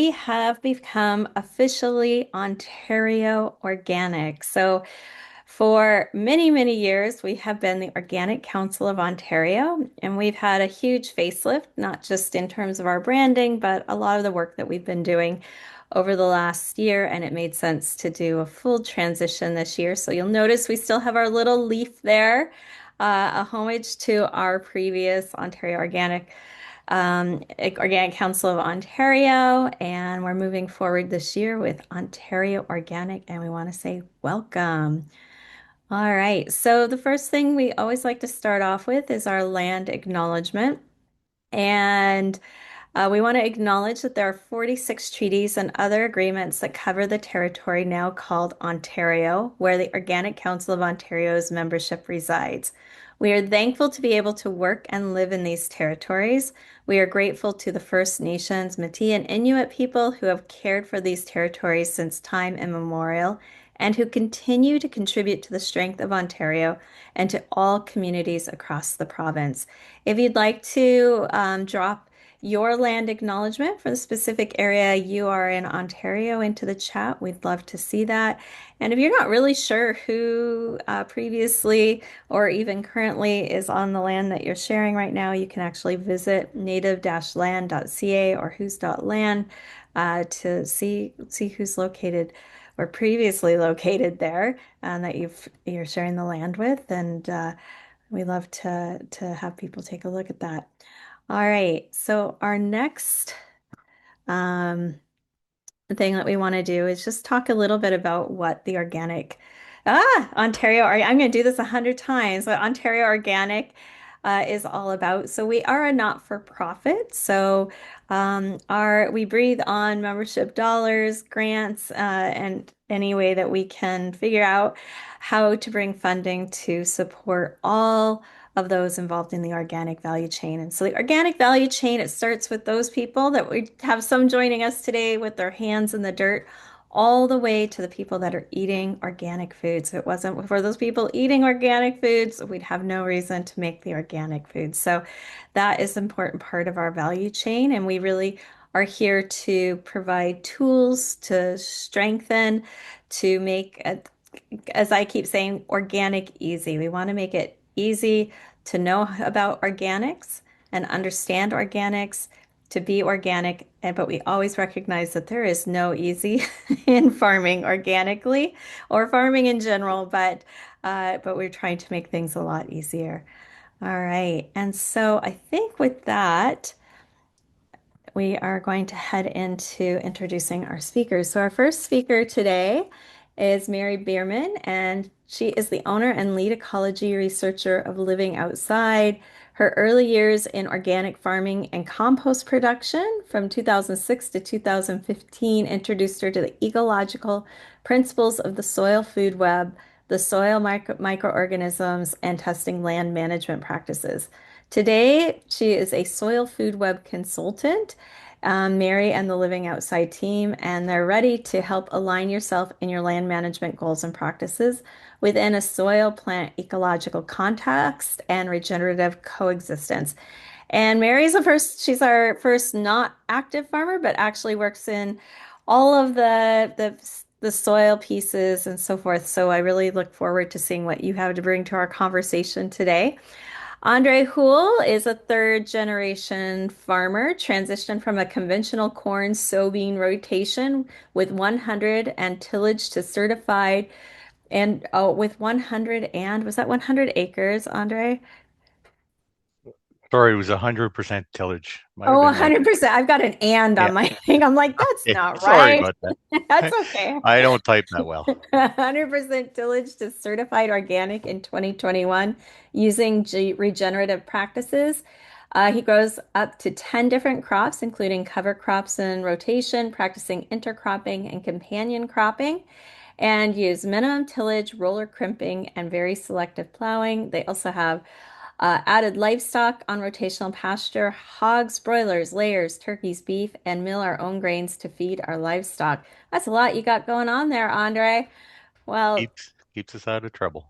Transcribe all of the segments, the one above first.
We have become officially Ontario Organic. So, for many, many years, we have been the Organic Council of Ontario, and we've had a huge facelift, not just in terms of our branding, but a lot of the work that we've been doing over the last year. And it made sense to do a full transition this year. So, you'll notice we still have our little leaf there, a homage to our previous Ontario Organic Council of Ontario, and we're moving forward this year with Ontario Organic, and we want to say welcome. All right, so the first thing we always like to start off with is our land acknowledgement. And we want to acknowledge that there are 46 treaties and other agreements that cover the territory now called Ontario, where the Organic Council of Ontario's membership resides. We are thankful to be able to work and live in these territories. We are grateful to the First Nations, Métis, and Inuit people who have cared for these territories since time immemorial and who continue to contribute to the strength of Ontario and to all communities across the province. If you'd like to drop your land acknowledgement for the specific area you are in Ontario into the chat, we'd love to see that. And if you're not really sure who previously or even currently is on the land that you're sharing right now, you can actually visit native-land.ca or whos.land to see who's located or previously located there and that you're sharing the land with. And we love to have people take a look at that. All right, so our next um, thing that we want to do is just talk a little bit about what the organic Ontario. I'm going to do this 100 times. What Ontario Organic is all about. So we are a not-for-profit. So our we breathe on membership dollars, grants, and any way that we can figure out how to bring funding to support all of those involved in the organic value chain. And so the organic value chain, it starts with those people that we have some joining us today with their hands in the dirt, all the way to the people that are eating organic foods. If it wasn't for those people eating organic foods, we'd have no reason to make the organic foods. So that is an important part of our value chain. And we really are here to provide tools to strengthen, to make, as I keep saying, organic easy. We want to make it easy to know about organics and understand organics, to be organic, but we always recognize that there is no easy in farming organically or farming in general, but we're trying to make things a lot easier. All right, and so I think with that, we are going to head into introducing our speakers. So our first speaker today is Mary Beerman, and she is the owner and lead ecology researcher of Living Outside. Her early years in organic farming and compost production from 2006 to 2015 introduced her to the ecological principles of the soil food web, the soil microorganisms, and testing land management practices. Today, she is a soil food web consultant, Mary and the Living Outside team, and they're ready to help align yourself in your land management goals and practices within a soil plant ecological context and regenerative coexistence. And Mary's she's our first not active farmer, but actually works in all of the soil pieces and so forth. So I really look forward to seeing what you have to bring to our conversation today. Andre Houle is a third generation farmer, transitioned from a conventional corn soybean rotation with 100 and tillage to certified and with 100 and was that 100 acres, Andre? Sorry, it was 100% tillage. Might have Oh, been like, 100%. I've got an and yeah. on my thing. I'm like, that's Okay. not Sorry right. about that. That's okay. I don't type that well. 100% tillage to certified organic in 2021 using regenerative practices. He grows up to 10 different crops, including cover crops and rotation, practicing intercropping and companion cropping, and use minimum tillage, roller crimping, and very selective plowing. They also have added livestock on rotational pasture, hogs, broilers, layers, turkeys, beef, and mill our own grains to feed our livestock. That's a lot you got going on there, Andre. Well, Keeps us out of trouble.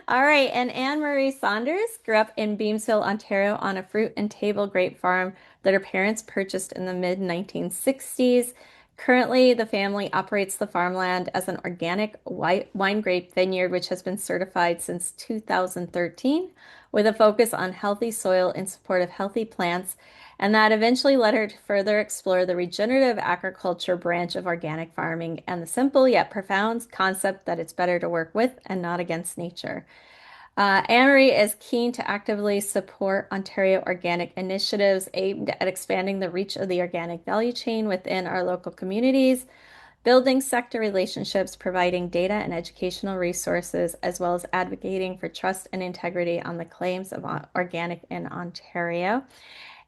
All right, and Anne Marie Saunders grew up in Beamsville, Ontario, on a fruit and table grape farm that her parents purchased in the mid 1960s. Currently, the family operates the farmland as an organic white wine grape vineyard, which has been certified since 2013, with a focus on healthy soil in support of healthy plants. And that eventually led her to further explore the regenerative agriculture branch of organic farming and the simple yet profound concept that it's better to work with and not against nature. Amory is keen to actively support Ontario organic initiatives aimed at expanding the reach of the organic value chain within our local communities, building sector relationships, providing data and educational resources, as well as advocating for trust and integrity on the claims of organic in Ontario.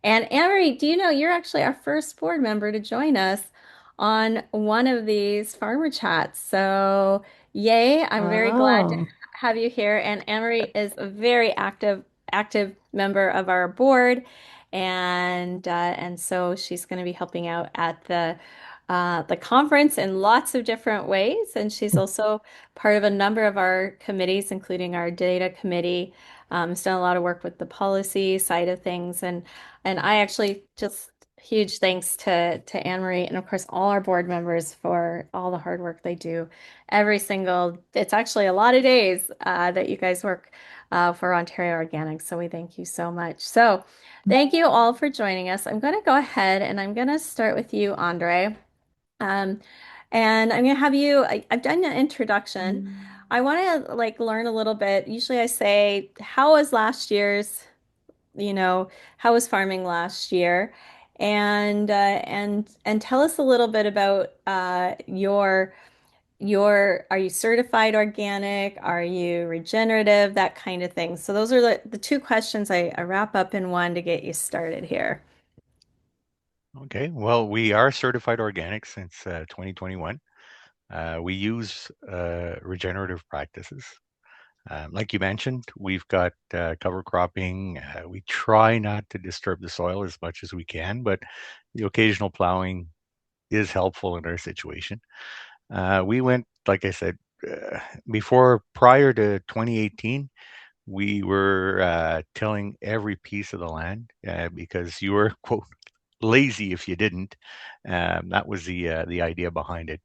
And Amory, do you know you're actually our first board member to join us on one of these farmer chats? So, yay, I'm very glad to Oh, have you here. And Amory is a very active member of our board. And so she's going to be helping out at the conference in lots of different ways. And she's also part of a number of our committees, including our data committee. Has done a lot of work with the policy side of things, and I actually just huge thanks to Anne Marie and of course all our board members for all the hard work they do every single. It's actually a lot of days that you guys work for Ontario Organics, so we thank you so much. So thank you all for joining us. I'm going to go ahead and I'm going to start with you, Andre. Um, and I'm gonna have you, I've done an introduction. I want to like learn a little bit. Usually I say, how was last year's, you know, how was farming last year? And tell us a little bit about your are you certified organic? Are you regenerative? That kind of thing. So those are the two questions I wrap up in one to get you started here. Okay, well, we are certified organic since 2021. We use regenerative practices. Like you mentioned, we've got cover cropping. We try not to disturb the soil as much as we can, but the occasional plowing is helpful in our situation. We went, like I said, uh, prior to 2018, we were tilling every piece of the land because you were, quote, lazy if you didn't. That was the idea behind it,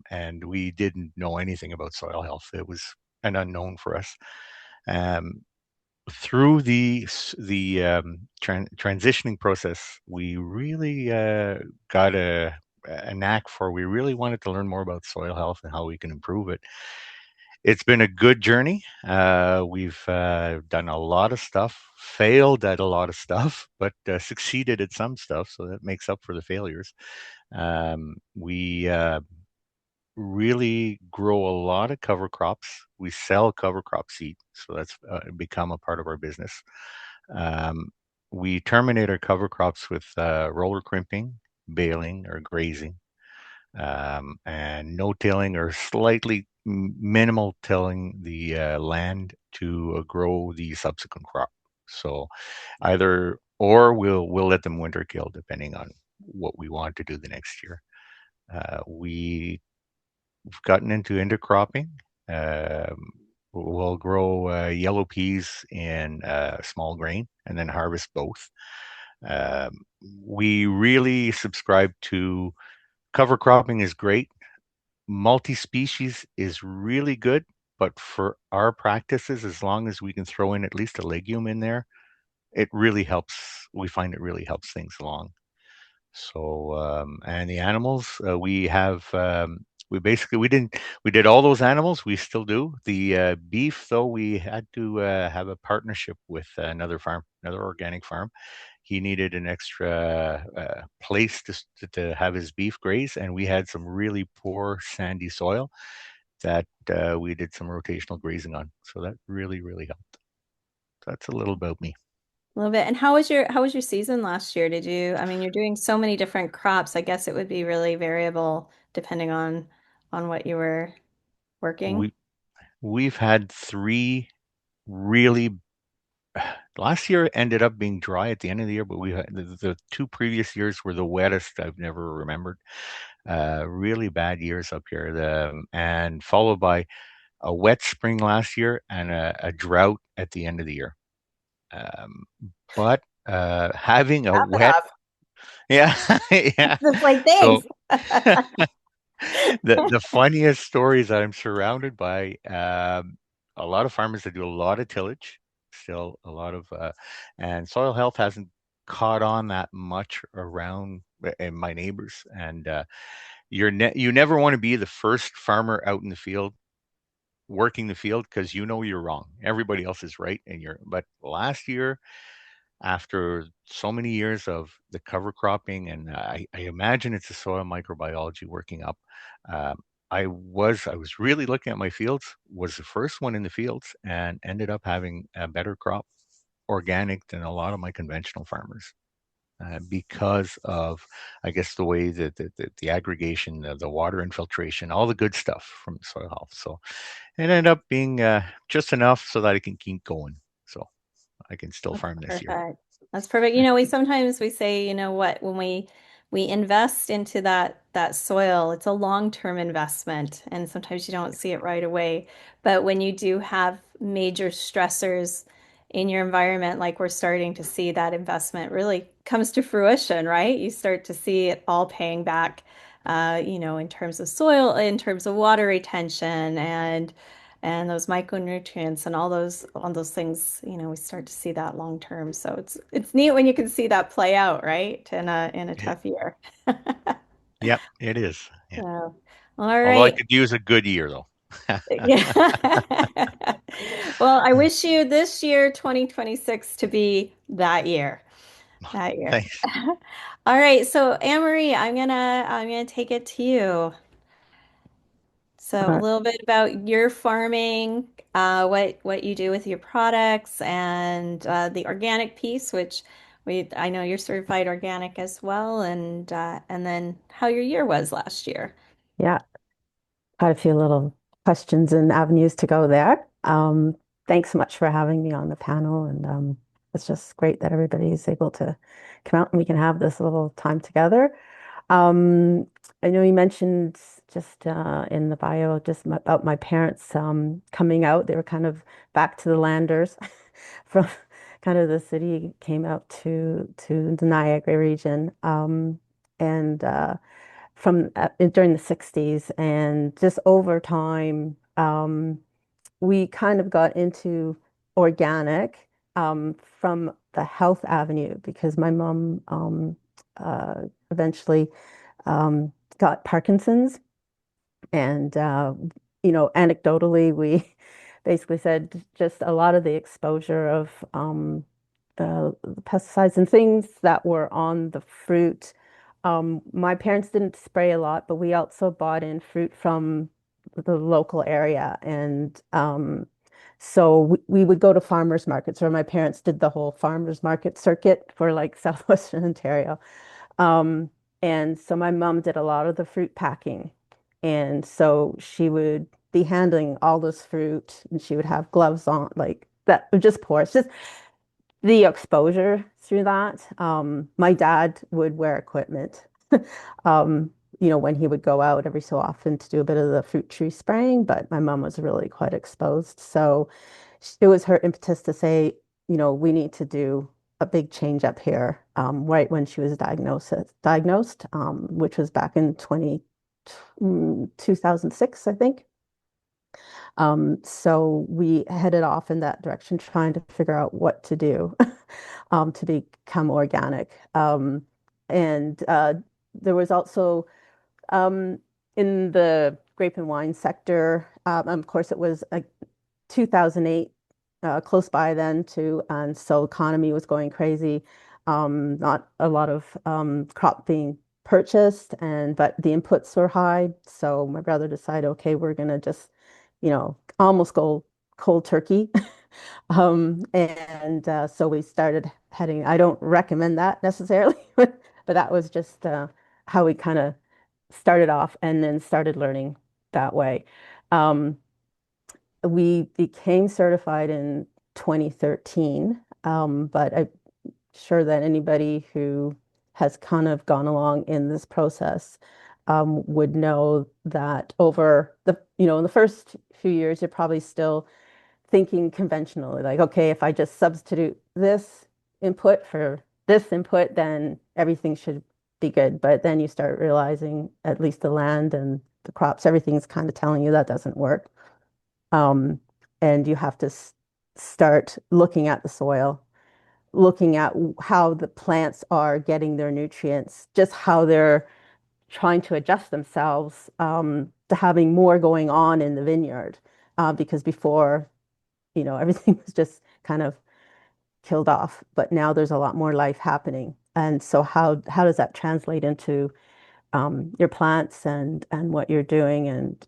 and we didn't know anything about soil health. It was an unknown for us. Um, Through the transitioning process, we really got a knack for. We really wanted to learn more about soil health and how we can improve it. It's been a good journey. We've done a lot of stuff, failed at a lot of stuff, but succeeded at some stuff. So that makes up for the failures. We really grow a lot of cover crops. We sell cover crop seed, so that's become a part of our business. Um, we terminate our cover crops with roller crimping, baling, or grazing, and no tilling or slightly minimal tilling the land to grow the subsequent crop. So either or we'll let them winter kill depending on what we want to do the next year. We've gotten into intercropping. Um, we'll grow yellow peas in small grain and then harvest both. Um, we really subscribe to cover cropping is great. Multi-species is really good, but for our practices, as long as we can throw in at least a legume in there, it really helps. We find it really helps things along. So, and the animals, we did all those animals. We still do. The beef, though, we had to have a partnership with another organic farm. He needed an extra place to have his beef graze, and we had some really poor sandy soil that we did some rotational grazing on. So that really, really helped. That's a little about me. A little bit. And how was your season last year? Did you, I mean, you're doing so many different crops. I guess it would be really variable depending on what you were working. We we've had three really last year ended up being dry at the end of the year, but we had the two previous years were the wettest I've never remembered. Really bad years up here, and followed by a wet spring last year and a drought at the end of the year. Um, but having a Wrap it wet, up. yeah, yeah. It's like, So thanks. the funniest stories I'm surrounded by, a lot of farmers that do a lot of tillage, still a lot of, and soil health hasn't caught on that much around in my neighbors. And you never want to be the first farmer out in the field working the field because you know you're wrong. Everybody else is right, and you're. But last year, after so many years of the cover cropping, and I imagine it's the soil microbiology working up. Um, I was really looking at my fields. Was the first one in the fields, and ended up having a better crop, organic, than a lot of my conventional farmers. Because of, I guess, the way that the aggregation, the water infiltration, all the good stuff from soil health. So it ended up being just enough so that I can keep going. So I can still That's farm this year. perfect. That's perfect. We sometimes we say, you know what, when we invest into that soil, it's a long-term investment, and sometimes you don't see it right away. But when you do have major stressors in your environment, like we're starting to see that investment really comes to fruition, right? You start to see it all paying back, in terms of soil, in terms of water retention and those micronutrients and all those things, we start to see that long term. So it's neat when you can see that play out, right? In a It, tough year. yep, it is. Yeah. So, all Although I right. could use a good year though. Yeah. Well, I wish you this year, 2026, to be that year. That year. Thanks. All right. So, Anne-Marie, I'm gonna take it to you. So a Uh, little bit about your farming, what you do with your products, and the organic piece, which I know you're certified organic as well, and then how your year was last year. yeah, quite a few little questions and avenues to go there. Thanks so much for having me on the panel, and it's just great that everybody is able to come out and we can have this little time together. Um, I know you mentioned just in the bio just about my parents coming out. They were kind of back to the landers from kind of the city, came out to the Niagara region, and from during the 60s, and just over time, we kind of got into organic from the health avenue because my mom eventually got Parkinson's. And, anecdotally, we basically said just a lot of the exposure of the pesticides and things that were on the fruit. My parents didn't spray a lot, but we also bought in fruit from the local area. And so we would go to farmers markets, or my parents did the whole farmers market circuit for like Southwestern Ontario. Um, and so my mom did a lot of the fruit packing. And so she would be handling all this fruit and she would have gloves on, like that would just pour. It's just the exposure through that. My dad would wear equipment, um, when he would go out every so often to do a bit of the fruit tree spraying, but my mom was really quite exposed. So it was her impetus to say, we need to do a big change up here, right when she was diagnosed, which was back in 2006, I think. So we headed off in that direction, trying to figure out what to do to become organic. And there was also um, in the grape and wine sector, of course, it was 2008, close by then too, and so economy was going crazy. Not a lot of crop being purchased, and but the inputs were high. So my brother decided, okay, we're gonna just, almost go cold turkey. And so we started heading. I don't recommend that necessarily, but that was just how we kind of started off, and then started learning that way. Um, we became certified in 2013, but I'm sure that anybody who has kind of gone along in this process would know that over in the first few years, you're probably still thinking conventionally, like, okay, if I just substitute this input for this input, then everything should be good. But then you start realizing, at least the land and the crops, everything's kind of telling you that doesn't work. Um, and you have to start looking at the soil, looking at how the plants are getting their nutrients, just how they're trying to adjust themselves to having more going on in the vineyard. Because before, everything was just kind of killed off, but now there's a lot more life happening. And so how does that translate into your plants and what you're doing and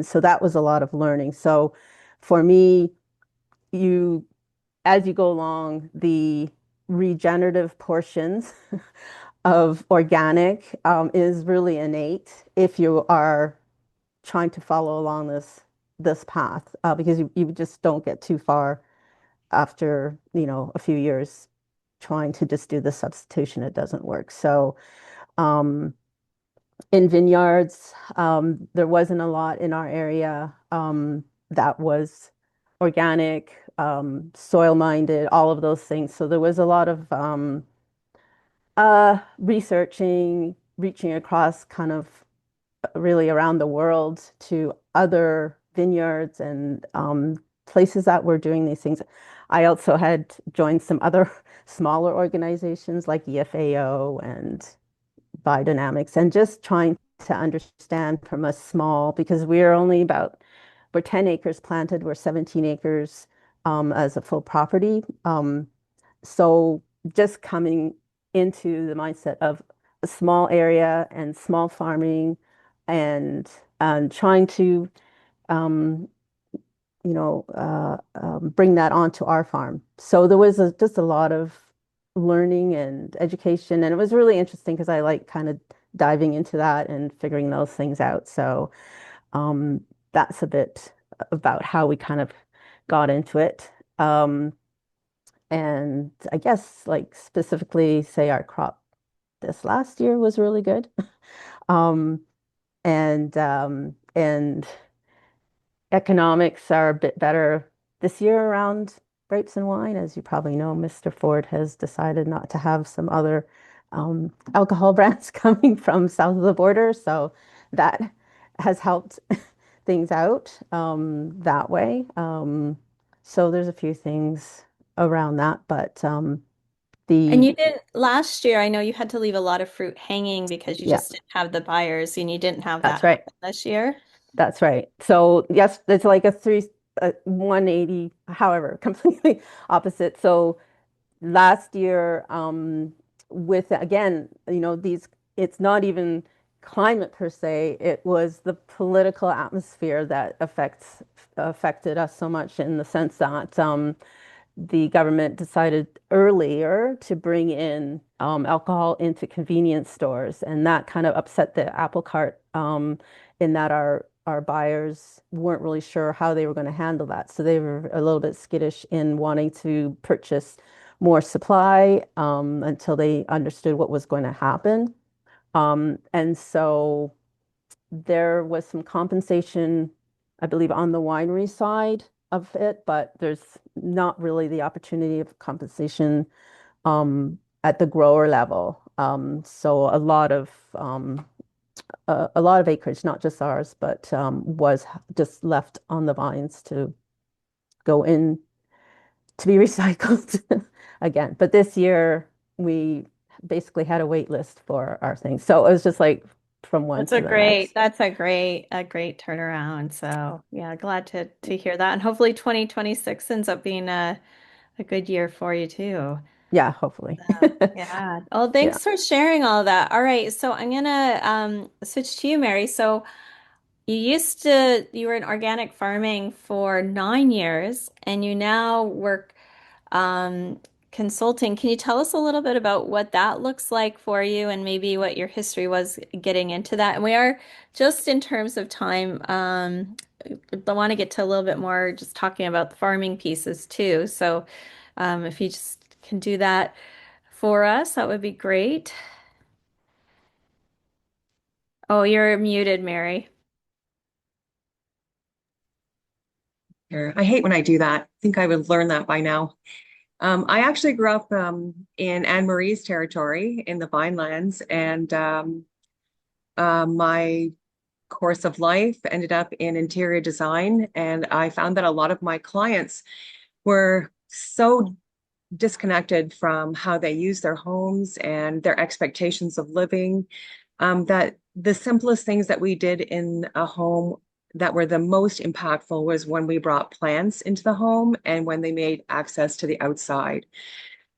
so that was a lot of learning. So for me, you as you go along, the regenerative portions of organic is really innate if you are trying to follow along this path because you just don't get too far after a few years trying to just do the substitution. It doesn't work. So um, in vineyards, there wasn't a lot in our area that was organic, soil minded, all of those things. So there was a lot of researching, reaching across kind of really around the world to other vineyards and places that were doing these things. I also had joined some other smaller organizations like EFAO and biodynamics and just trying to understand from a small, because we're 10 acres planted, we're 17 acres as a full property. So just coming into the mindset of a small area and small farming and trying to um, bring that onto our farm. So there was just a lot of learning and education, and it was really interesting because I like kind of diving into that and figuring those things out. So um, that's a bit about how we kind of got into it. And I guess like specifically say our crop this last year was really good. Um, and economics are a bit better this year around grapes and wine. As you probably know, Mr. Ford has decided not to have some other alcohol brands coming from south of the border. So that has helped things out that way. So there's a few things around that, but And the you didn't last year, I know you had to leave a lot of fruit hanging because you yeah, just didn't have the buyers and you didn't have that's that right. happen this year. That's right. So yes, it's like a 180, however, completely opposite. So last year, with again, it's not even climate per se, it was the political atmosphere that affected us so much in the sense that the government decided earlier to bring in alcohol into convenience stores, and that kind of upset the apple cart in that our buyers weren't really sure how they were going to handle that. So they were a little bit skittish in wanting to purchase more supply until they understood what was going to happen. And so there was some compensation, I believe, on the winery side of it, but there's not really the opportunity of compensation at the grower level. So a lot of acreage, not just ours, but was just left on the vines to go in to be recycled again. But this year we basically had a wait list for our things. So it was just like from one to the next. A great turnaround. So yeah, glad to hear that. And hopefully 2026 ends up being a good year for you too. Yeah, hopefully. Yeah. Well, Yeah. thanks for sharing all that. All right. So I'm gonna switch to you, Mary. So you were in organic farming for 9 years and you now work um, consulting. Can you tell us a little bit about what that looks like for you and maybe what your history was getting into that? And we are just in terms of time, I want to get to a little bit more just talking about the farming pieces too. So if you just can do that for us, that would be great. Oh, you're muted, Mary. Here. I hate when I do that. I think I would learn that by now. I actually grew up in Anne Marie's territory in the Vinelands, and my course of life ended up in interior design. And I found that a lot of my clients were so disconnected from how they use their homes and their expectations of living, that the simplest things that we did in a home that were the most impactful was when we brought plants into the home and when they made access to the outside.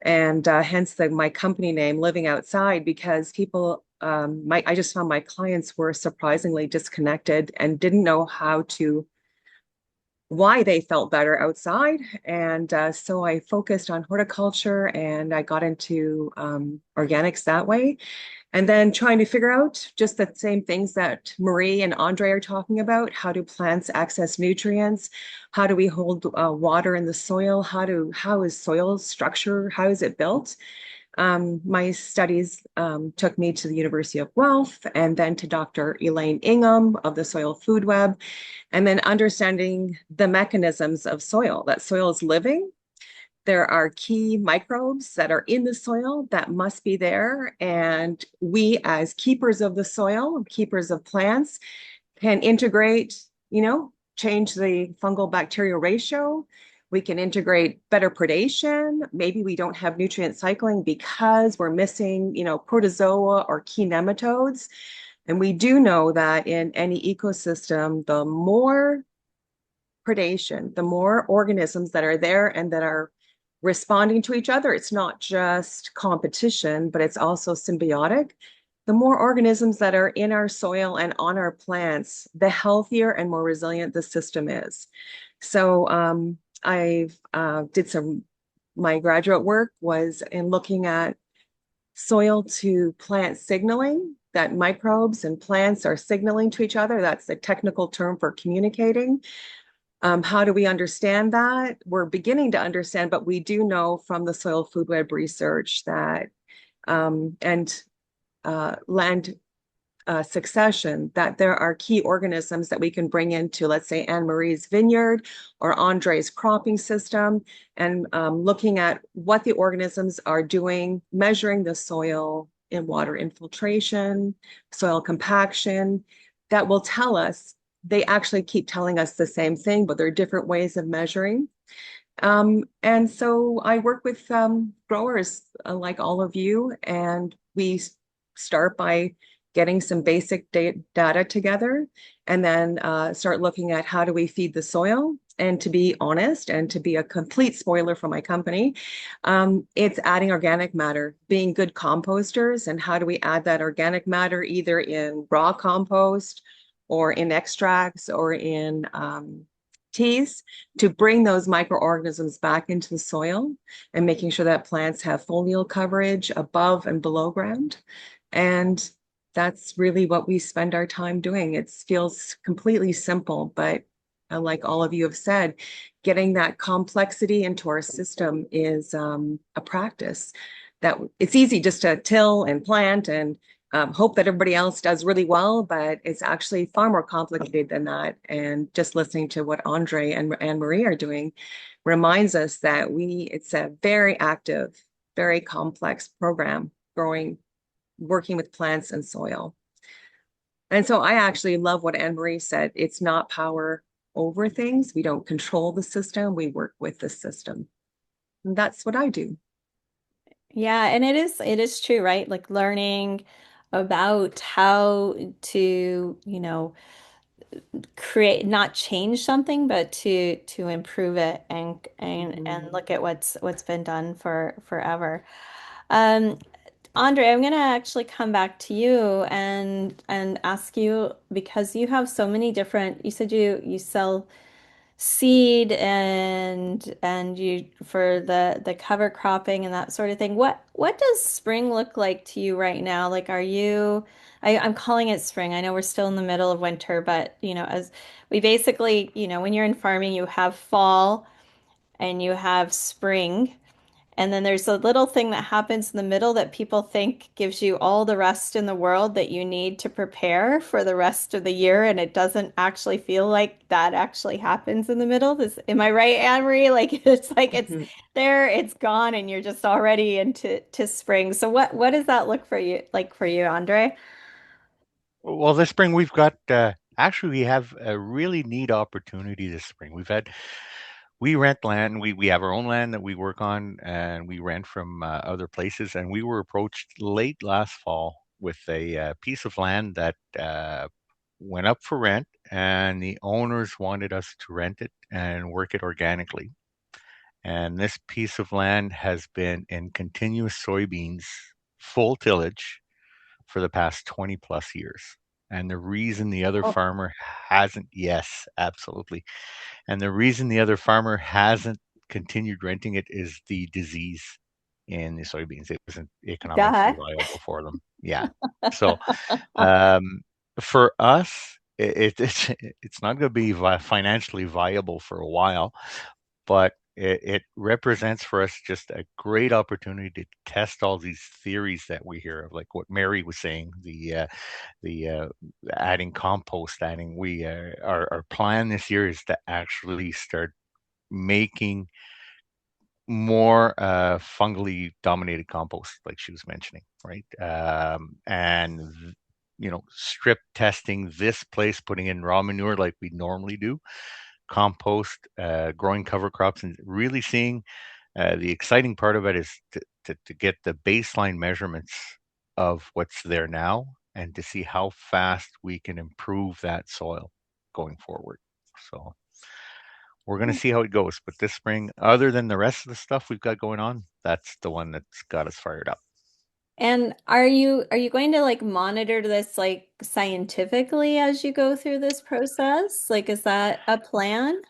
And hence my company name, Living Outside, because people, I just found my clients were surprisingly disconnected and didn't know why they felt better outside. And so I focused on horticulture and I got into organics that way. And then trying to figure out just the same things that Marie and Andre are talking about. How do plants access nutrients? How do we hold water in the soil? How is soil structure? How is it built? My studies took me to the University of Guelph and then to Dr. Elaine Ingham of the Soil Food Web, and then understanding the mechanisms of soil, that soil is living. There are key microbes that are in the soil that must be there. And we, as keepers of the soil, keepers of plants, can integrate, change the fungal bacterial ratio. We can integrate better predation. Maybe we don't have nutrient cycling because we're missing, protozoa or key nematodes. And we do know that in any ecosystem, the more predation, the more organisms that are there and that are responding to each other, it's not just competition, but it's also symbiotic. The more organisms that are in our soil and on our plants, the healthier and more resilient the system is. So I've did my graduate work was in looking at soil to plant signaling, that microbes and plants are signaling to each other. That's the technical term for communicating. How do we understand that? We're beginning to understand, but we do know from the Soil Food Web research that and land succession that there are key organisms that we can bring into, let's say, Anne Marie's vineyard or Andre's cropping system, and looking at what the organisms are doing, measuring the soil in water infiltration, soil compaction, that will tell us. They actually keep telling us the same thing, but there are different ways of measuring. And so I work with growers like all of you, and we start by getting some basic data together and then start looking at how do we feed the soil. And to be honest, and to be a complete spoiler for my company, it's adding organic matter, being good composters. And how do we add that organic matter either in raw compost or in extracts or in teas to bring those microorganisms back into the soil and making sure that plants have foliar coverage above and below ground. And that's really what we spend our time doing. It feels completely simple, but like all of you have said, getting that complexity into our system is a practice that it's easy just to till and plant and hope that everybody else does really well, but it's actually far more complicated than that. And just listening to what Andre and Anne Marie are doing reminds us that it's a very active, very complex program working with plants and soil. And so I actually love what Anne Marie said. It's not power over things. We don't control the system. We work with the system. And that's what I do. Yeah, and it is true, right? Like learning about how to, create, not change something, but to improve it and Mhm. look at what's been done for forever. Um, Andre, I'm gonna actually come back to you and ask you because you have so many different, you said you sell seed and you for the cover cropping and that sort of thing. What does spring look like to you right now? Like I'm calling it spring. I know we're still in the middle of winter, but as we basically, when you're in farming, you have fall and you have spring. And then there's a little thing that happens in the middle that people think gives you all the rest in the world that you need to prepare for the rest of the year. And it doesn't actually feel like that actually happens in the middle. Am I right, Anne Marie? Like it's Mhm. there, it's gone, and you're just already into spring. So what does that look for you like for you, Andre? Well, this spring we've got actually we have a really neat opportunity this spring. We rent land. We have our own land that we work on, and we rent from other places. And we were approached late last fall with a piece of land that went up for rent, and the owners wanted us to rent it and work it organically. And this piece of land has been in continuous soybeans, full tillage for the past 20 plus years. And the reason the other Oh, farmer hasn't, yes, absolutely. And the reason the other farmer hasn't continued renting it is the disease in the soybeans. It wasn't economically duh. viable for them. Yeah. So um, for us, it's not going to be financially viable for a while, but it represents for us just a great opportunity to test all these theories that we hear of, like what Mary was saying, the adding compost, adding we our plan this year is to actually start making more fungally dominated compost, like she was mentioning, right? And strip testing this place, putting in raw manure like we normally do, compost, growing cover crops, and really seeing the exciting part of it is to get the baseline measurements of what's there now and to see how fast we can improve that soil going forward. So we're going to see how it goes. But this spring, other than the rest of the stuff we've got going on, that's the one that's got us fired up. And are you going to like monitor this like scientifically as you go through this process? Like, is that a plan?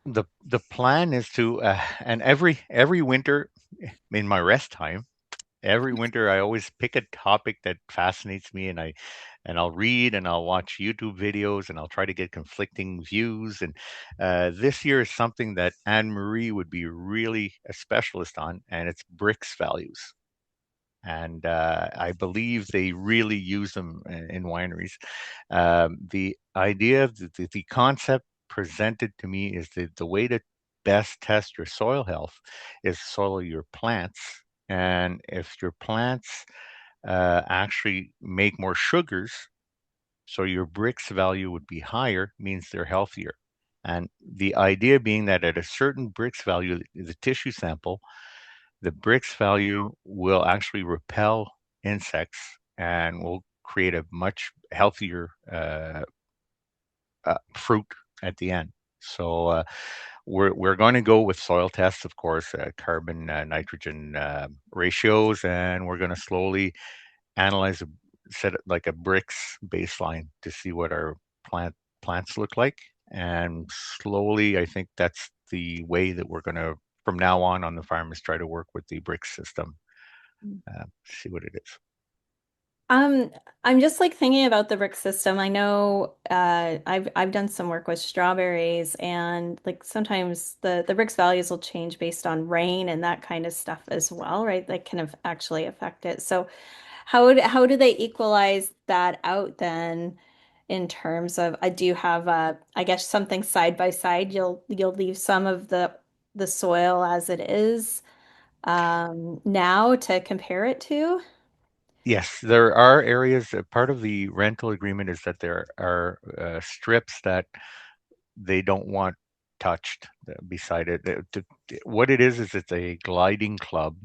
The plan is to, and every winter in my rest time, every winter I always pick a topic that fascinates me, and I'll read and I'll watch YouTube videos and I'll try to get conflicting views. And this year is something that Anne Marie would be really a specialist on, and it's bricks values. And I believe they really use them in wineries. The idea, the concept presented to me is that the way to best test your soil health is soil your plants. And if your plants actually make more sugars, so your bricks value would be higher, means they're healthier. And the idea being that at a certain bricks value, the tissue sample, the bricks value will actually repel insects and will create a much healthier fruit at the end. So we're going to go with soil tests, of course, carbon nitrogen ratios, and we're going to slowly analyze a set it like a bricks baseline to see what our plants look like, and slowly, I think that's the way that we're going to from now on the farm is try to work with the bricks system, see what it is. Um, I'm just like thinking about the brick system. I know I've done some work with strawberries and like sometimes the bricks values will change based on rain and that kind of stuff as well, right? That can have actually affect it. So how do they equalize that out then in terms of I do have I guess something side by side. You'll leave some of the soil as it is now to compare it to. Yes, there are areas. Part of the rental agreement is that there are strips that they don't want touched beside it. What it is it's a gliding club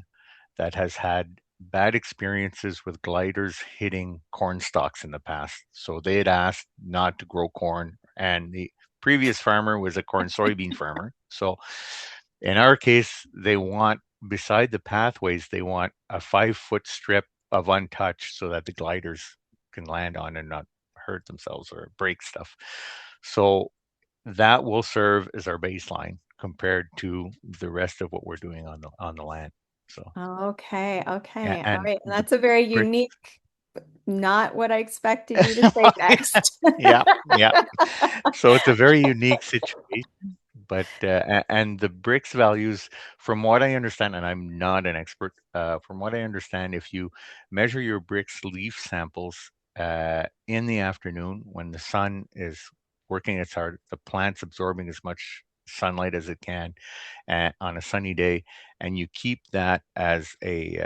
that has had bad experiences with gliders hitting corn stalks in the past. So they had asked not to grow corn, and the previous farmer was a corn soybean farmer. So in our case, they want beside the pathways, they want a 5 foot strip of untouched so that the gliders can land on and not hurt themselves or break stuff. So that will serve as our baseline compared to the rest of what we're doing on the land. So Okay, yeah, okay. All and right. And the that's a very bricks. unique, not what I expected you to say Yeah, next. yeah, yeah. So it's a very unique situation, But and the Brix values, from what I understand, and I'm not an expert, from what I understand, if you measure your Brix leaf samples in the afternoon when the sun is working its hard, the plant's absorbing as much sunlight as it can on a sunny day, and you keep that as a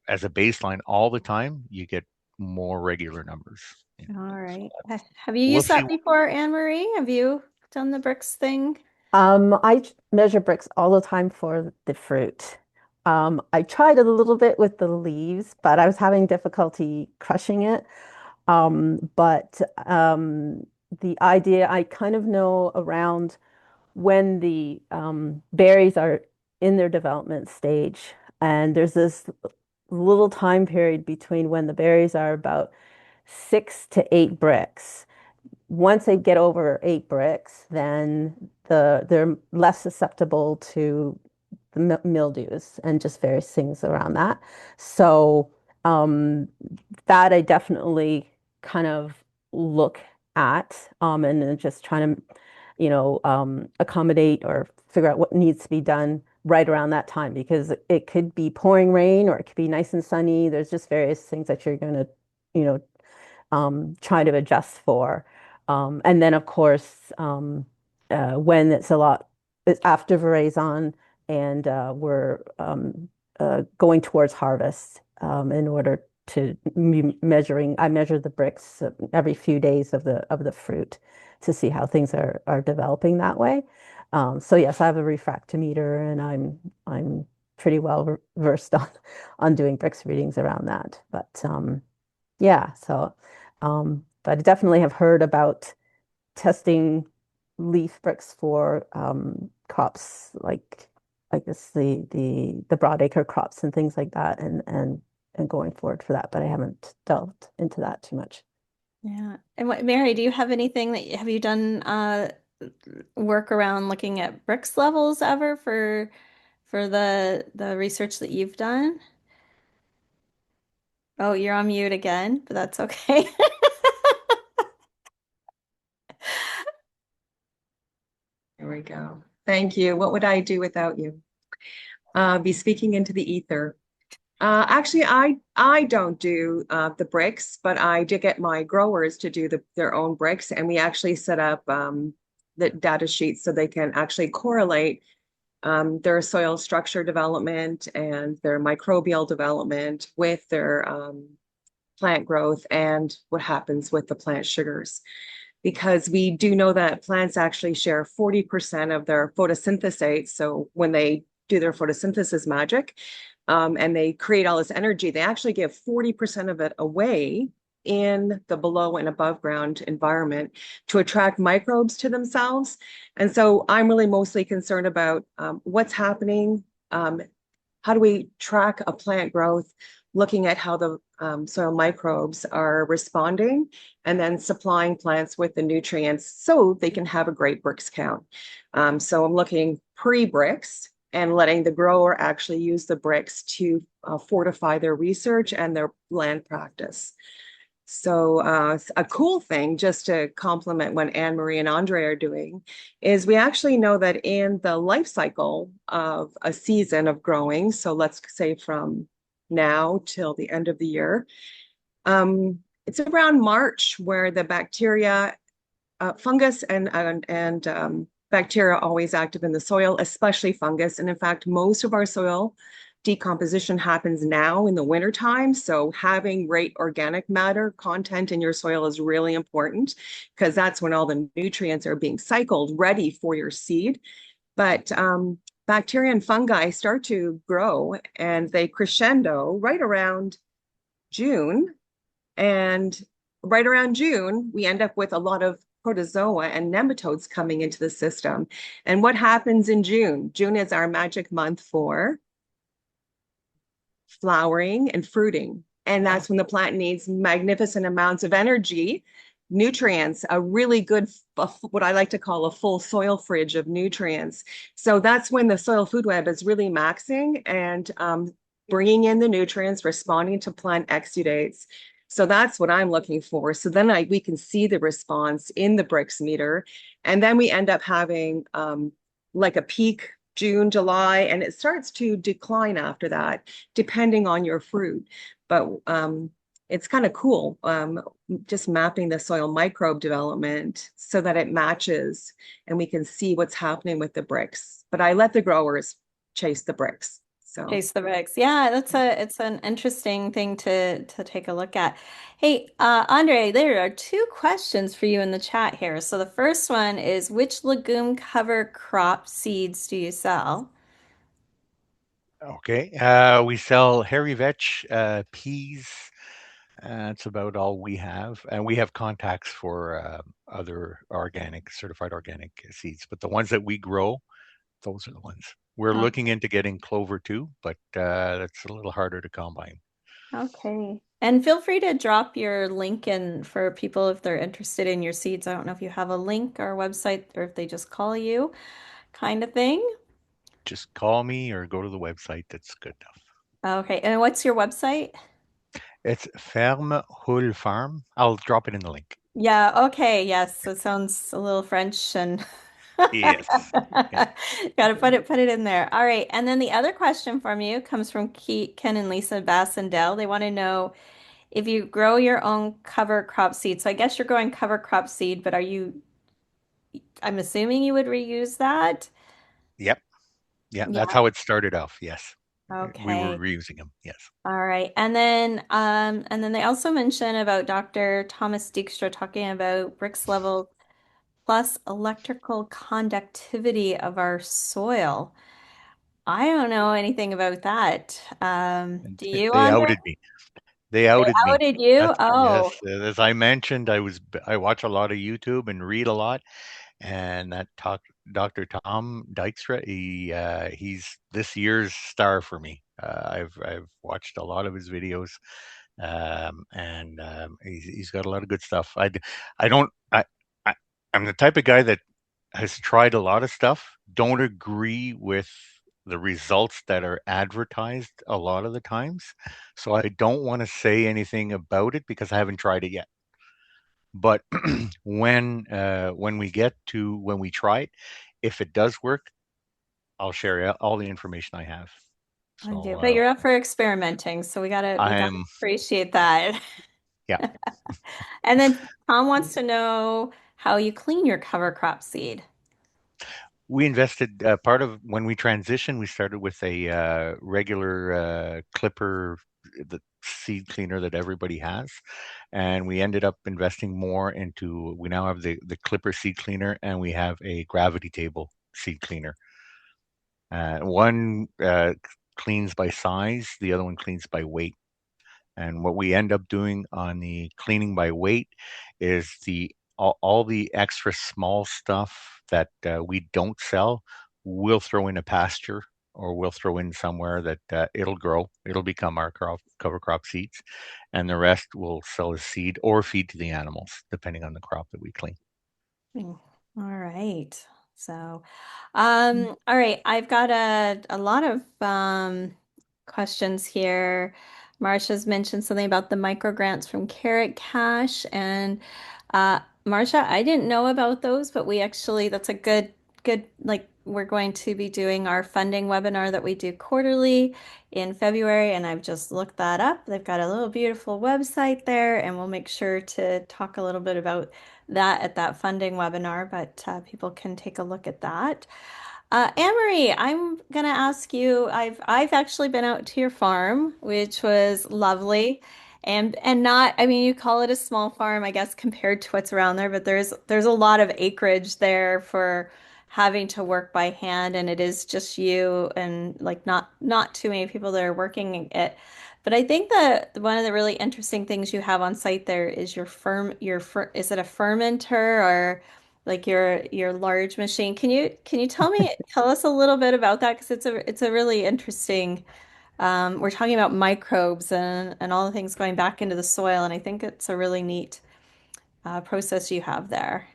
baseline all the time, you get more regular numbers. Yeah. All So right. Have you we'll used see. that before, Anne Marie? Have you done the bricks thing? Measure bricks all the time for the fruit. I tried it a little bit with the leaves, but I was having difficulty crushing it. But the idea, I kind of know around when the berries are in their development stage, and there's this little time period between when the berries are about 6 to 8 bricks. Once they get over 8 bricks, then they're less susceptible to the mildews and just various things around that. So um, that I definitely kind of look at, and then just trying to, accommodate or figure out what needs to be done right around that time, because it could be pouring rain or it could be nice and sunny. There's just various things that you're going to, you know, try to adjust for. And then, of course, when it's after veraison and we're going towards harvest, in order to I measure the bricks every few days of the fruit to see how things are developing that way. So yes, I have a refractometer, and I'm pretty well versed on doing bricks readings around that. But yeah, so but I definitely have heard about testing leaf bricks for crops like this the broadacre crops and things like that, and going forward for that, but I haven't delved into that too much. Yeah. And what, Mary, do you have anything have you done work around looking at bricks levels ever for the research that you've done? Oh, you're on mute again, but that's okay. There we go. Thank you. What would I do without you? Be speaking into the ether. Actually, I don't do the bricks, but I did get my growers to do their own bricks, and we actually set up the data sheets so they can actually correlate their soil structure development and their microbial development with their plant growth and what happens with the plant sugars. Because we do know that plants actually share 40% of their photosynthesate. So when they do their photosynthesis magic, and they create all this energy, they actually give 40% of it away in the below and above ground environment to attract microbes to themselves. And so I'm really mostly concerned about what's happening. How do we track a plant growth, looking at how the soil microbes are responding, and then supplying plants with the nutrients so they can have a great bricks count. So I'm looking pre-bricks and letting the grower actually use the bricks to fortify their research and their land practice. So a cool thing, just to complement what Anne Marie and Andre are doing, is we actually know that in the life cycle of a season of growing, so let's say from now till the end of the year, it's around March where the bacteria, fungus and bacteria are always active in the soil, especially fungus. And in fact, most of our soil decomposition happens now in the wintertime. So having great organic matter content in your soil is really important, because that's when all the nutrients are being cycled ready for your seed. But bacteria and fungi start to grow, and they crescendo right around June. And right around June, we end up with a lot of protozoa and nematodes coming into the system. And what happens in June? June is our magic month for flowering and fruiting. And that's when the plant needs magnificent amounts of energy, nutrients, a really good, what I like to call a full soil fridge of nutrients. So that's when the soil food web is really maxing and bringing in the nutrients, responding to plant exudates. So that's what I'm looking for. So then we can see the response in the bricks meter. And then we end up having like a peak June, July, and it starts to decline after that, depending on your fruit. But it's kind of cool, just mapping the soil microbe development so that it matches and we can see what's happening with the bricks. But I let the growers chase the bricks. So Chase the Regs. Yeah, it's an interesting thing to take a look at. Hey, Andre, there are two questions for you in the chat here. So the first one is, which legume cover crop seeds do you sell? Okay. We sell hairy vetch, peas. That's about all we have, and we have contacts for other organic, certified organic seeds. But the ones that we grow, those are the ones. We're Oh, looking into getting clover too, but that's a little harder to combine. okay. And feel free to drop your link in for people if they're interested in your seeds. I don't know if you have a link or a website or if they just call you, kind of thing. Just call me or go to the website. That's good enough. Okay. And what's your website? It's Ferme Houle Farm. I'll drop it in the link. Yeah, okay, yes. It sounds a little French and Yes. Yeah. gotta put it in there. All right. And then the other question from you comes from Ken and Lisa Bassendell. They want to know if you grow your own cover crop seed. So I guess you're growing cover crop seed, but I'm assuming you would reuse that? Yep. Yeah. That's Yeah. how it started off. Yes. We were Okay. reusing them. Yes. All right. And then they also mention about Dr. Thomas Dijkstra talking about Brix level plus electrical conductivity of our soil. I don't know anything about that. And Do you, they Andre? outed me. They They outed me. outed you? That's yes. Oh, As I mentioned, I watch a lot of YouTube and read a lot, and that talk Dr. Tom Dykstra, he's this year's star for me. I've watched a lot of his videos, and he's got a lot of good stuff. I don't I I'm the type of guy that has tried a lot of stuff. Don't agree with the results that are advertised a lot of the times. So I don't want to say anything about it because I haven't tried it yet. But when we try it, if it does work, I'll share all the information I have. I So do. But you're up for experimenting, so we gotta I'm appreciate that. yeah. And then Tom wants to know how you clean your cover crop seed. We invested part of when we transitioned. We started with a regular clipper, the seed cleaner that everybody has, and we ended up investing more into. We now have the clipper seed cleaner, and we have a gravity table seed cleaner. One cleans by size, the other one cleans by weight. And what we end up doing on the cleaning by weight is all the extra small stuff that we don't sell, we'll throw in a pasture or we'll throw in somewhere that it'll grow. It'll become our cover crop seeds, and the rest we'll sell as seed or feed to the animals, depending on the crop that we clean. Mm, all right. So, all right, I've got a lot of questions here. Marcia's mentioned something about the micro grants from Carrot Cash, and Marcia, I didn't know about those, but we actually that's a good like we're going to be doing our funding webinar that we do quarterly in February, and I've just looked that up. They've got a little beautiful website there, and we'll make sure to talk a little bit about that at that funding webinar, but people can take a look at that. Anne-Marie, I'm gonna ask you, I've actually been out to your farm, which was lovely. And not, I mean, you call it a small farm, I guess, compared to what's around there, but there's a lot of acreage there for having to work by hand, and it is just you and like not too many people that are working it. But I think that one of the really interesting things you have on site there is is it a fermenter or like your large machine? Can you tell us a little bit about that? Because it's a really interesting we're talking about microbes and all the things going back into the soil, and I think it's a really neat process you have there.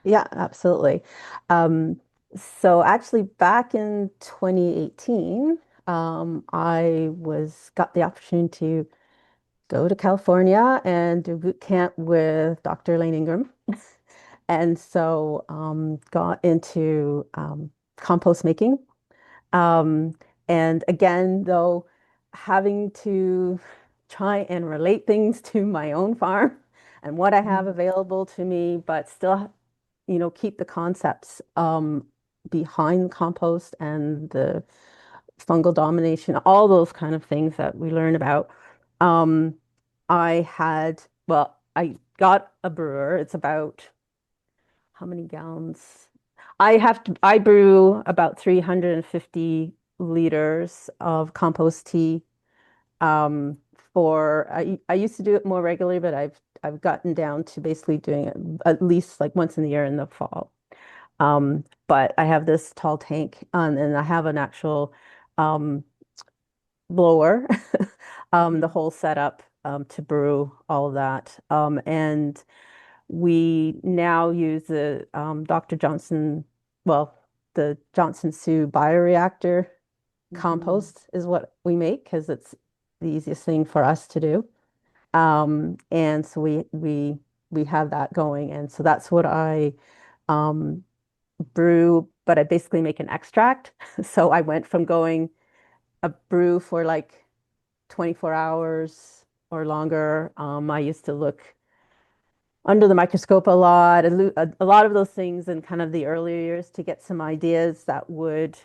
Yeah, absolutely. Um, so actually back in 2018, I was got the opportunity to go to California and do boot camp with Dr. Lane Ingram. And so got into compost making. Um, and again, though, having to try and relate things to my own farm and what I have Mhm. available to me, but still, keep the concepts behind compost and the fungal domination, all those kind of things that we learn about. Um, I got a brewer. It's about how many gallons? I brew about 350 liters of compost tea. Um, I used to do it more regularly, but I've gotten down to basically doing it at least like once in the year in the fall. But I have this tall tank and I have an actual um, blower, the Mhm. whole setup to brew all of that. And we now use the Dr. Johnson, well, the Johnson Sioux bioreactor Mhm. compost is what we make because it's the easiest thing for us to do. And so we have that going, and so that's what I um, brew. But I basically make an extract. So I went from going a brew for like 24 hours or longer. I used to look under the microscope a lot, a lot of those things in kind of the earlier years to get some ideas that would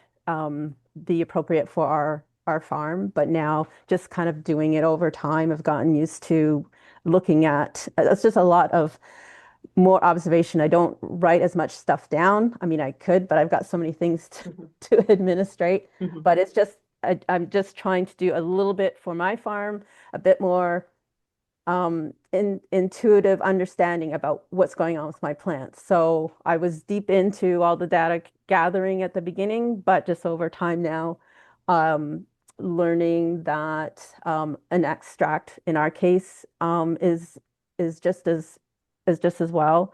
be appropriate for our farm. But now just kind of doing it over time, I've gotten used to looking at, it's just a lot of more observation. I don't write as much stuff down. I mean, I could, but I've got so many things Mhm. to administrate. Mhm. But it's just, I'm just trying to do a little bit for my farm, a bit more intuitive understanding about what's going on with my plants. So I was deep into all the data gathering at the beginning, but just over time now, um, learning that an extract in our case is just as well.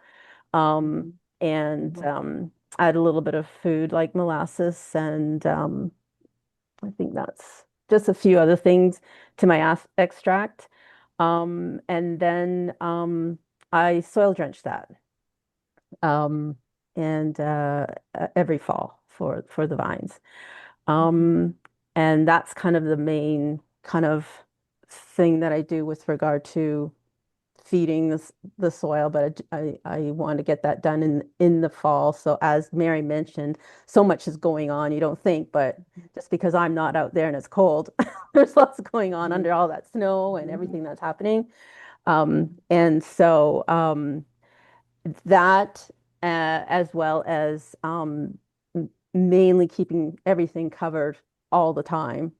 Um, Mhm. and Mhm. add a little bit of food like molasses and I think that's just a few other things to my extract. And then I soil drench that um, and every fall for the vines. Mhm. Um, and that's kind of the main kind of thing that I do with regard to feeding the soil, but I want to get that done in the fall. So as Mary mentioned, so much is going on. You don't think, but just because I'm not out there and it's cold, there's lots going on Mhm. under all that snow and Mhm. everything that's happening. And so that, as well as mainly keeping everything covered all the time.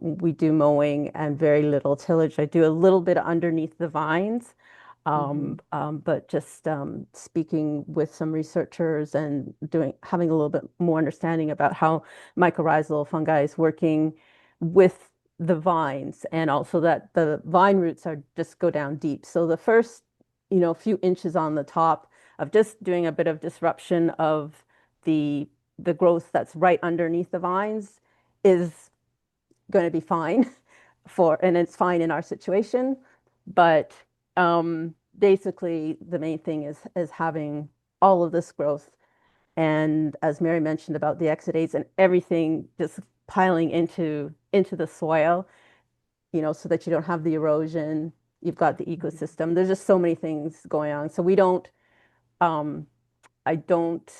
We do mowing and very little tillage. I do a little bit underneath the vines, Mhm. but just speaking with some researchers and having a little bit more understanding about how mycorrhizal fungi is working with the vines, and also that the vine roots are just go down deep. So the first, few inches on the top of just doing a bit of disruption of the the growth that's right underneath the vines is going to be fine and it's fine in our situation. But basically, the main thing is having all of this growth, and as Mary mentioned about the exudates and everything just piling into the soil, so that you don't have the erosion. You've got the Mhm. ecosystem. There's just so many things going on. So we don't um, I don't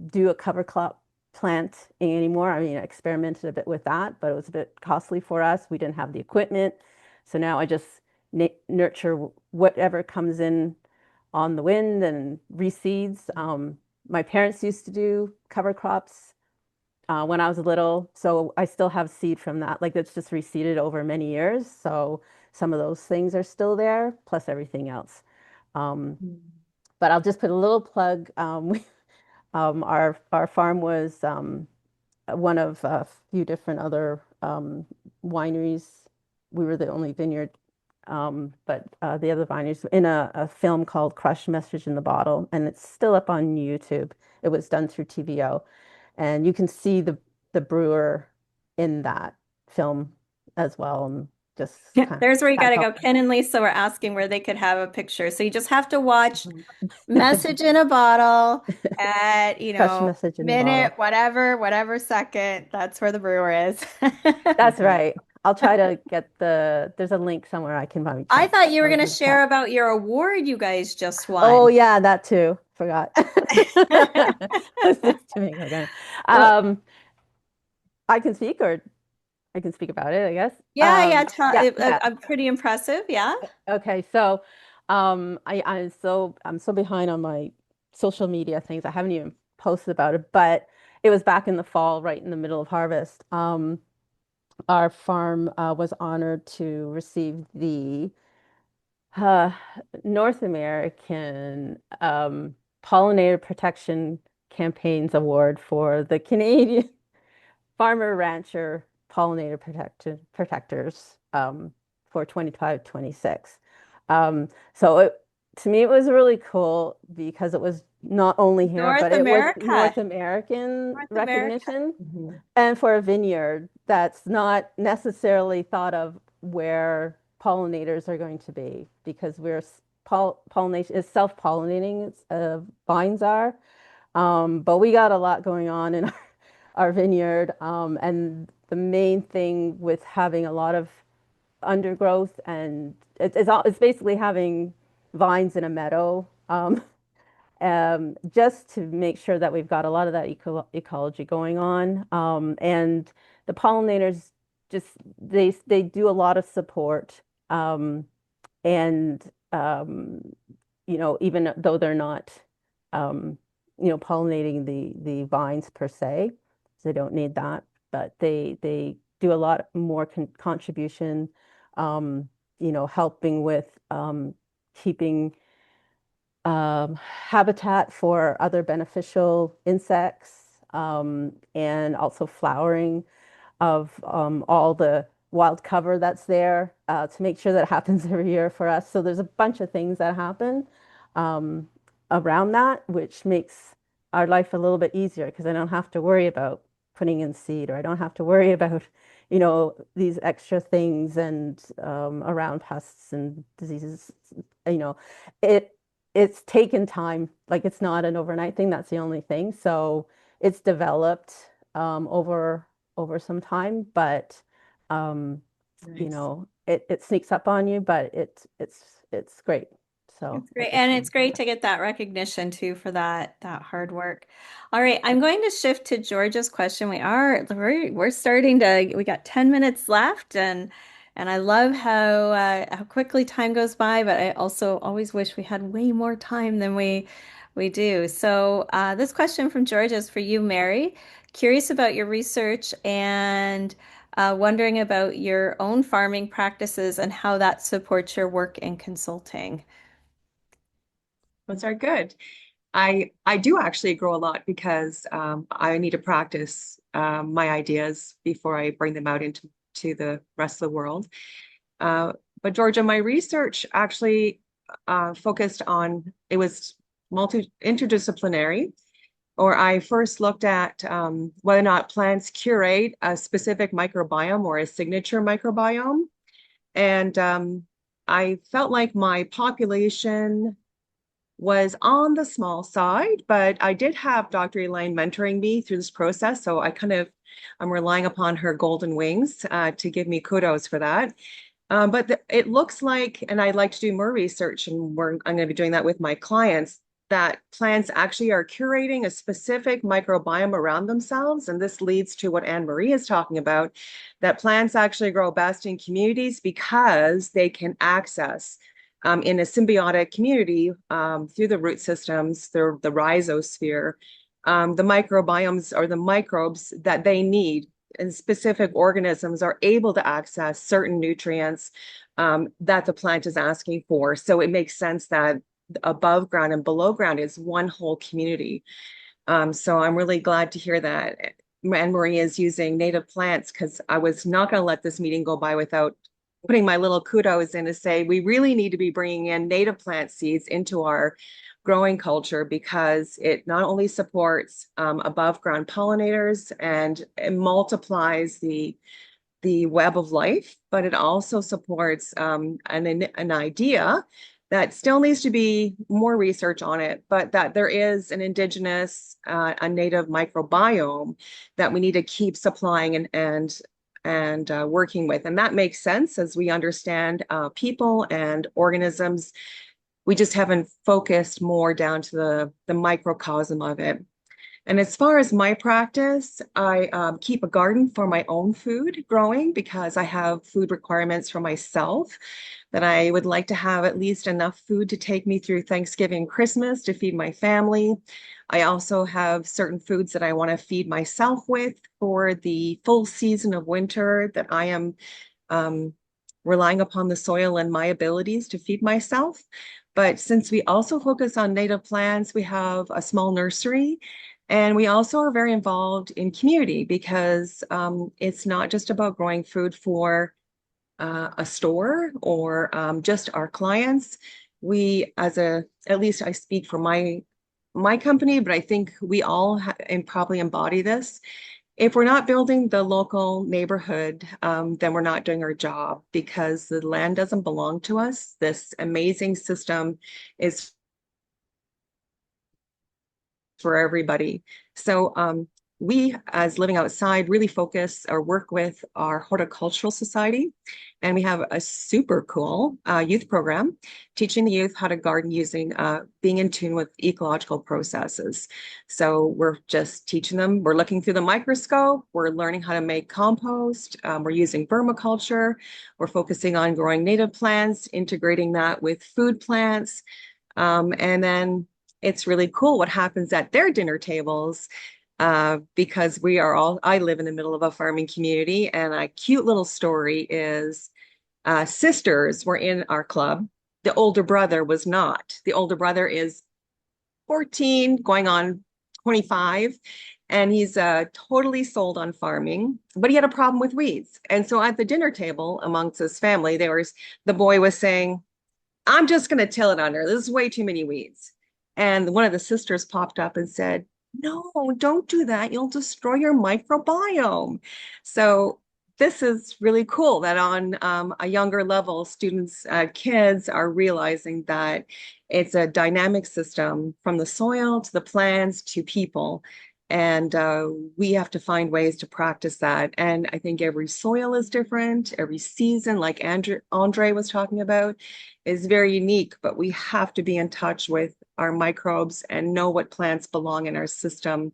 do a cover crop plant anymore. I mean, I experimented a bit with that, but it was a bit costly for us. We didn't have the equipment. So now I just nurture whatever comes in on the wind and reseeds. My parents used to do cover crops when I was little, so I still have seed from that. Like it's just reseeded over many years. So some of those things are still there, plus everything else. Um, Mhm. but I'll just put a little plug. Our farm was one of a few different other wineries. We were the only vineyard, but the other wineries in a film called Crush Message in the Bottle, and it's still up on YouTube. It was done through TVO, and you can see the brewer in that film as well. And just kind There's where you got of to can't go. Ken and Lisa were asking where they could have a picture. So you just have to watch help. Message in a Bottle at, Fresh message in a minute, bottle. whatever second. That's where the brewer is. That's right. I'll try to get there's a link somewhere I can probably I chat. thought you were going to In the chat. share about your award you guys just Oh won. yeah, that too. Forgot. It's just to make okay. Well, Um, I can speak or I can speak about it, I guess. yeah. Yeah, yeah. I'm pretty impressive. Yeah. Okay, so I'm so behind on my social media things. I haven't even posted about it, but it was back in the fall, right in the middle of harvest. Our farm was honored to receive the uh, North American Pollinator Protection Campaigns Award for the Canadian Farmer Rancher Pollinator Protectors for 25-26. So to me, it was really cool because it was not only here, North but it was America. North American North America. recognition. Mhm. And for a vineyard that's not necessarily thought of where pollinators are going to be because pollination is self-pollinating, vines are. But we got a lot going on in our vineyard. And the main thing with having a lot of undergrowth and it's basically having vines in a meadow. Just to make sure that we've got a lot of that ecology going on. And the pollinators just they do a lot of support. And even though they're not pollinating the vines per se, they don't need that, but they do a lot more contribution, helping with keeping habitat for other beneficial insects, and also flowering of all the wild cover that's there to make sure that happens every year for us. So there's a bunch of things that happen um, around that, which makes our life a little bit easier because I don't have to worry about putting in seed or I don't have to worry about, these extra things and around pests and diseases. You know, it it's taken time. Like it's not an overnight thing. That's the only thing. So it's developed over some time, but um, Nice. it sneaks up on you, but it's great. So It's I great. just And it's great to get that recognition too for that hard work. All right, I'm going to shift to Georgia's question. We're starting to we got 10 minutes left and I love how quickly time goes by, but I also always wish we had way more time than we do. So this question from Georgia is for you, Mary. Curious about your research and wondering about your own farming practices and how that supports your work in consulting. Those are good. I do actually grow a lot because I need to practice my ideas before I bring them out into the rest of the world. Uh, but Georgia, my research actually focused on it was multi interdisciplinary. Or I first looked at whether or not plants curate a specific microbiome or a signature microbiome, and I felt like my population was on the small side, but I did have Dr. Elaine mentoring me through this process. So I'm relying upon her golden wings to give me kudos for that. But it looks like, and I'd like to do more research, and I'm going to be doing that with my clients, that plants actually are curating a specific microbiome around themselves. And this leads to what Anne Marie is talking about, that plants actually grow best in communities because they can access in a symbiotic community through the root systems, through the rhizosphere, the microbiomes or the microbes that they need and specific organisms are able to access certain nutrients that the plant is asking for. So it makes sense that above ground and below ground is one whole community. So I'm really glad to hear that Anne Marie is using native plants because I was not going to let this meeting go by without putting my little kudos in to say we really need to be bringing in native plant seeds into our growing culture because it not only supports above ground pollinators and it multiplies the the web of life, but it also supports an idea that still needs to be more research on it, but that there is an indigenous, a native microbiome that we need to keep supplying and working with. And that makes sense as we understand people and organisms. We just haven't focused more down to the microcosm of it. And as far as my practice, I keep a garden for my own food growing because I have food requirements for myself that I would like to have at least enough food to take me through Thanksgiving, Christmas to feed my family. I also have certain foods that I want to feed myself with for the full season of winter that I am um, relying upon the soil and my abilities to feed myself. But since we also focus on native plants, we have a small nursery. And we also are very involved in community because it's not just about growing food for a store or just our clients. We, at least I speak for my company, but I think we all and probably embody this. If we're not building the local neighborhood, then we're not doing our job because the land doesn't belong to us. This amazing system is for everybody. So we, as Living Outside, really focus or work with our horticultural society. And we have a super cool youth program teaching the youth how to garden using being in tune with ecological processes. So we're just teaching them, we're looking through the microscope, we're learning how to make compost, we're using vermiculture, we're focusing on growing native plants, integrating that with food plants. And then it's really cool what happens at their dinner tables because I live in the middle of a farming community, and a cute little story is sisters were in our club. The older brother was not. The older brother is 14, going on 25, and he's totally sold on farming, but he had a problem with weeds. And so at the dinner table amongst his family, the boy was saying, I'm just going to till it under. This is way too many weeds. And one of the sisters popped up and said, no, don't do that. You'll destroy your microbiome. So this is really cool that on a younger level, kids are realizing that it's a dynamic system from the soil to the plants to people. And we have to find ways to practice that. And I think every soil is different. Every season, like Andre was talking about, is very unique, but we have to be in touch with our microbes and know what plants belong in our system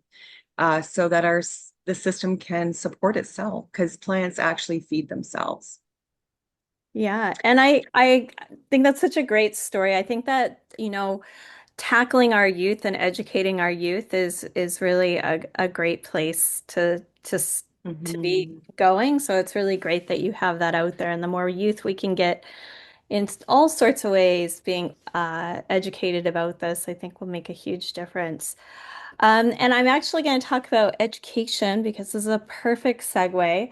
so that the system can support itself because plants actually feed themselves. Yeah, and I think that's such a great story. I think that, tackling our youth and educating our youth is really a great place to be Mhm. going. So it's really great that you have that out there, and the more youth we can get in all sorts of ways being educated about this, I think will make a huge difference. And I'm actually going to talk about education because this is a perfect segue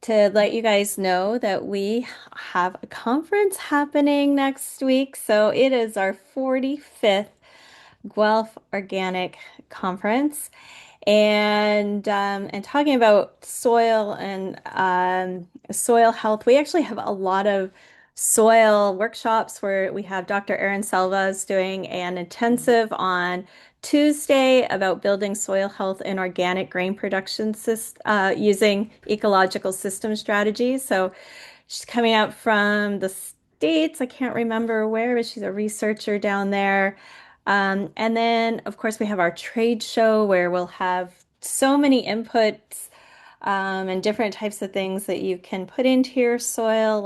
to let you guys know that we have a conference happening next week. So it is our 45th Guelph Organic Conference and talking about soil and soil health. We actually have a lot of soil workshops where we have Dr. Erin Selvas doing an intensive on Tuesday about building soil health and organic grain production using ecological system strategies. So she's coming out from the States. I can't remember where, but she's a researcher down there. And then, of course, we have our trade show where we'll have so many inputs and different types of things that you can put into your soil.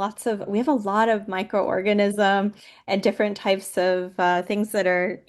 We have a lot of microorganism and different types of things that are,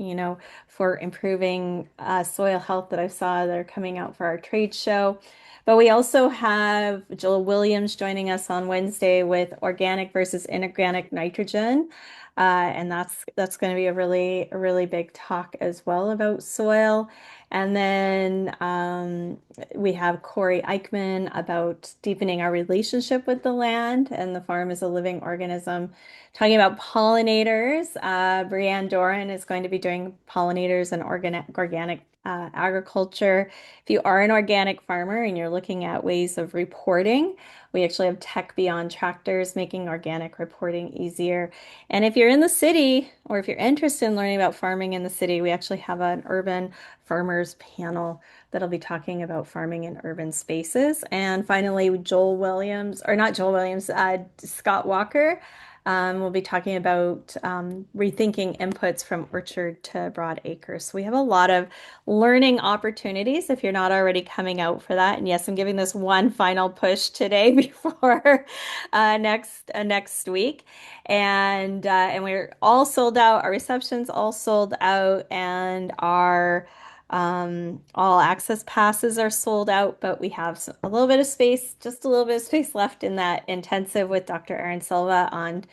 for improving soil health that I saw that are coming out for our trade show. But we also have Jill Williams joining us on Wednesday with organic versus inorganic nitrogen. And that's going to be a really big talk as well about soil. And then we have Corey Eichman about deepening our relationship with the land and the farm as a living organism. Talking about pollinators, Brianne Doran is going to be doing pollinators and organic agriculture. If you are an organic farmer and you're looking at ways of reporting, we actually have tech beyond tractors making organic reporting easier. And if you're in the city or if you're interested in learning about farming in the city, we actually have an urban farmers panel that'll be talking about farming in urban spaces. And finally, Joel Williams, or not Joel Williams, Scott Walker. We'll be talking about rethinking inputs from orchard to broad acres. So we have a lot of learning opportunities if you're not already coming out for that. And yes, I'm giving this one final push today before next week. And we're all sold out. Our reception's all sold out, and our all access passes are sold out, but we have a little bit of space, just a little bit of space left in that intensive with Dr. Aaron Silva on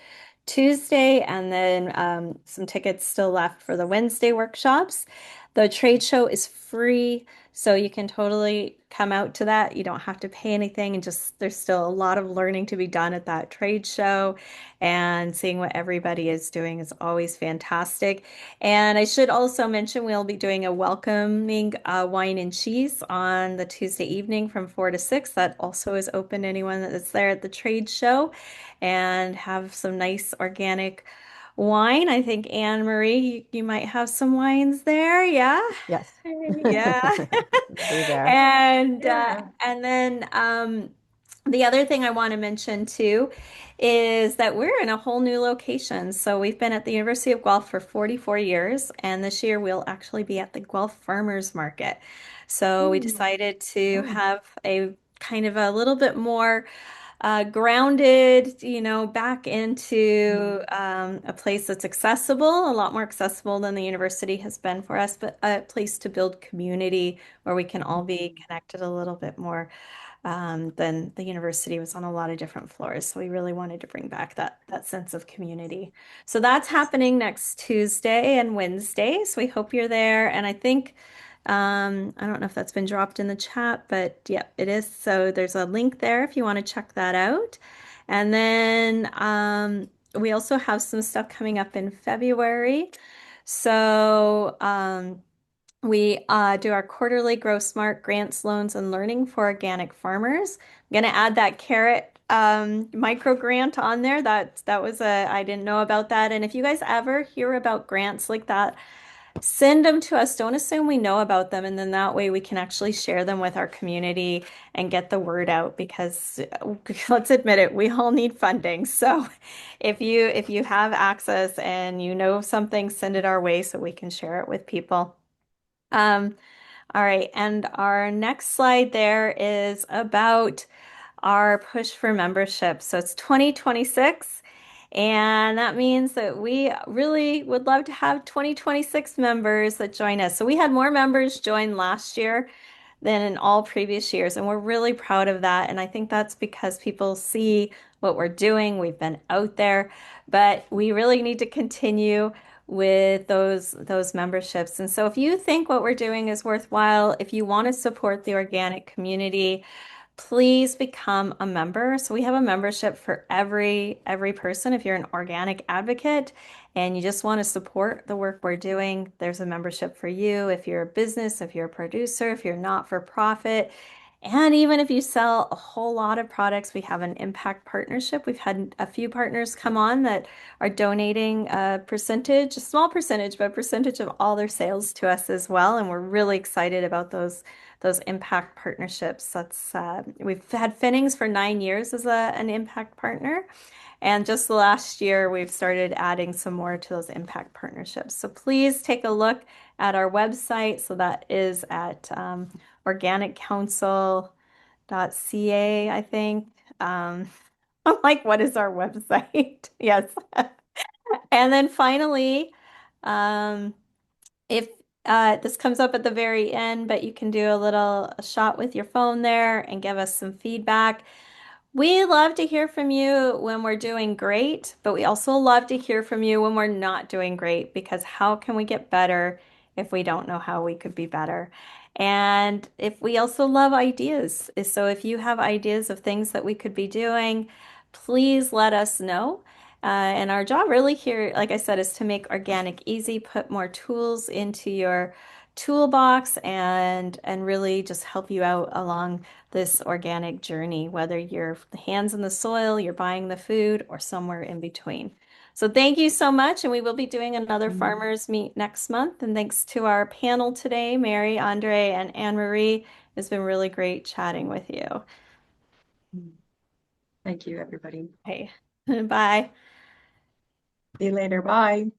Tuesday, and then some tickets still left for the Wednesday workshops. The trade show is free, so you can totally come out to that. You don't have to pay anything, and just there's still a lot of learning to be done at that trade show, and seeing what everybody is doing is always fantastic. And I should also mention we'll be doing a welcoming wine and cheese on the Tuesday evening from 4 to 6. That also is open to anyone that's there at the trade show, and have some nice organic wine. I think Anne Marie, you might have some wines there. Yeah. Yes. Yeah. We'll be there. And Yeah. the other thing I want to mention too is that we're in a whole new location. So we've been at the University of Guelph for 44 years, and this year we'll actually be at the Guelph Farmers Market. So we Hmm. decided to Oh. have a kind of a little bit more grounded, back into a place that's accessible, a lot more accessible than the university has been for us, but a place to build community where we can all be connected a little bit more than the university was on a lot of different floors. So we really wanted to bring back that sense of community. So that's happening next Tuesday and Wednesday. So we hope you're there. And I think I don't know if that's been dropped in the chat, but yeah, it is. So there's a link there if you want to check that out. And then we also have some stuff coming up in February. So we do our quarterly Grow Smart grants, loans, and learning for organic farmers. I'm going to add that carrot micro grant on there. That was I didn't know about that. And if you guys ever hear about grants like that, send them to us. Don't assume we know about them, and then that way we can actually share them with our community and get the word out because let's admit it, we all need funding. So if you have access and you know something, send it our way so we can share it with people. Um, all right, and our next slide there is about our push for membership. So it's 2026, and that means that we really would love to have 2026 members that join us. So we had more members join last year than in all previous years, and we're really proud of that. And I think that's because people see what we're doing. We've been out there, but we really need to continue with those memberships. And so if you think what we're doing is worthwhile, if you want to support the organic community, please become a member. So we have a membership for every person. If you're an organic advocate and you just want to support the work we're doing, there's a membership for you. If you're a business, if you're a producer, if you're not for profit, and even if you sell a whole lot of products, we have an impact partnership. We've had a few partners come on that are donating a percentage, a small percentage, but a percentage of all their sales to us as well. And we're really excited about those impact partnerships. That's we've had Finnings for 9 years as an impact partner, and just last year we've started adding some more to those impact partnerships. So please take a look at our website. So that is at organiccouncil.ca, I think. I'm like, what is our website? Yes. And then finally, um, if this comes up at the very end, but you can do a shot with your phone there and give us some feedback. We love to hear from you when we're doing great, but we also love to hear from you when we're not doing great because how can we get better if we don't know how we could be better? And if we also love ideas, so if you have ideas of things that we could be doing, please let us know. And our job really here, like I said, is to make organic easy, put more tools into your toolbox and really just help you out along this organic journey, whether you're the hands in the soil, you're buying the food, or somewhere in between. So thank you so much, and we will be doing another farmers meet next month. And thanks to our panel today, Mary, Andre, and Anne Marie. It's been really great chatting with you. Thank you, everybody. Hey, bye. See you later. Bye.